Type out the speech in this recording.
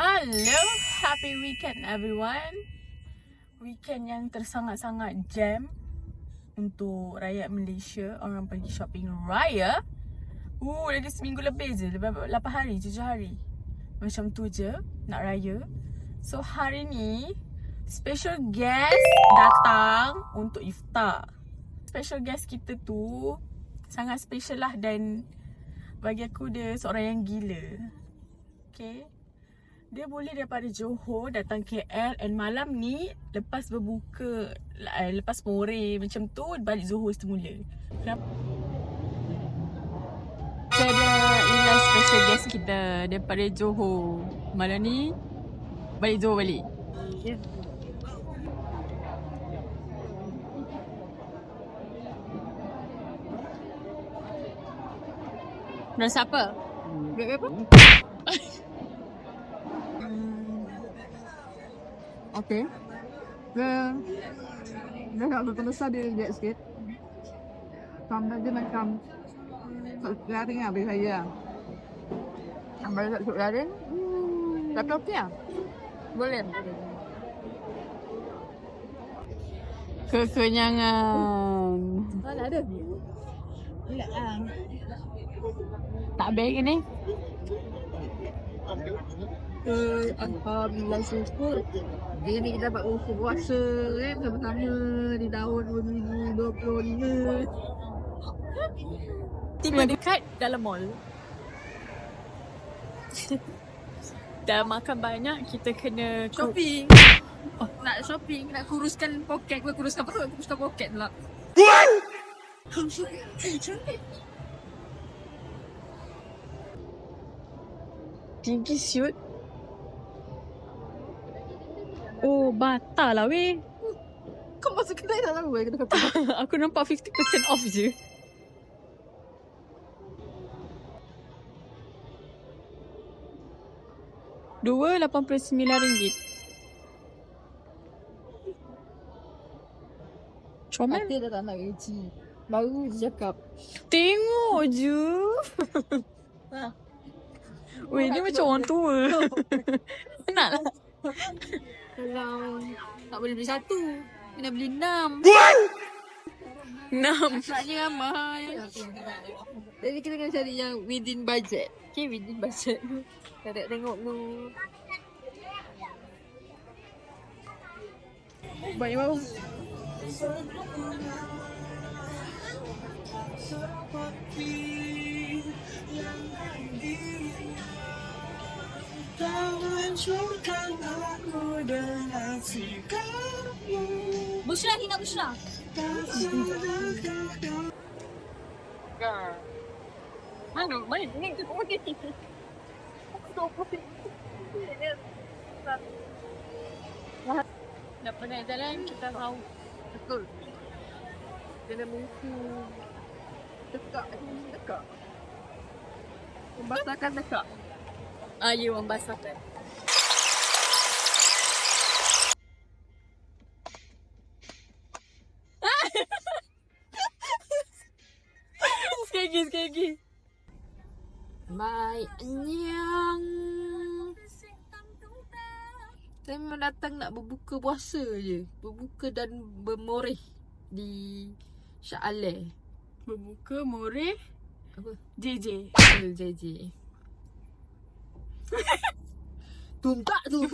Hello, happy weekend everyone. Weekend yang tersangat-sangat jam untuk rakyat Malaysia. Orang pergi shopping raya. Lagi seminggu lebih je, 8 hari, 7 hari. Macam tu je nak raya. So hari ni special guest datang untuk iftar. Special guest kita tu sangat special lah, dan bagi aku dia seorang yang gila. Okay, dia boleh daripada Johor datang KL, and malam ni lepas berbuka, lepas more macam tu, balik Johor semula. Kenapa? Kita ada special guest kita daripada Johor. Malam ni balik Johor balik. Rasa apa? Duit apa? Okay. Dia nak besar dia jet sikit. Tambah dia macam garing lah bagi saya. Tambah dia tak garing. Tapi okey lah. Boleh. Kekenyangan. Mana ada? Tidak lah. Tak baik ni. Alhamdulillah syukur. Dia ni kita dapat puasa pertama di tahun 2025. Tiba dekat dalam mall. Dah makan banyak, kita kena Shopping. Nak shopping, nak kuruskan poket. Kuruskan poket pula. tinggi siut. Oh, batal lah weh. Kau masuk kedai tak tahu kena kata. Aku nampak 50% off je. RM2.89. Comel. Hati dah tak nak gaji. Baru je cakap. Tengok je. Weh, ni macam orang tua. Nak lah. Kalau tak boleh beli satu, kena beli 6. 6. Maksudnya ramai. Jadi kita kena cari yang within budget. Okay, within budget. Kita tengok dulu. Baik bau. Bushra, Hina Bushra. Mana ni? Dah penat jalan, kita tahu. Betul. Kena muku. Dekat. Membasahkan dekat. Ya, membasahkan. Sekali lagi. Bye, annyeong. Saya memang datang nak berbuka puasa je. Berbuka dan bermoreh di Shah Alam. Berbuka, moreh, Apa? JJ. JJ. Tuntak tu.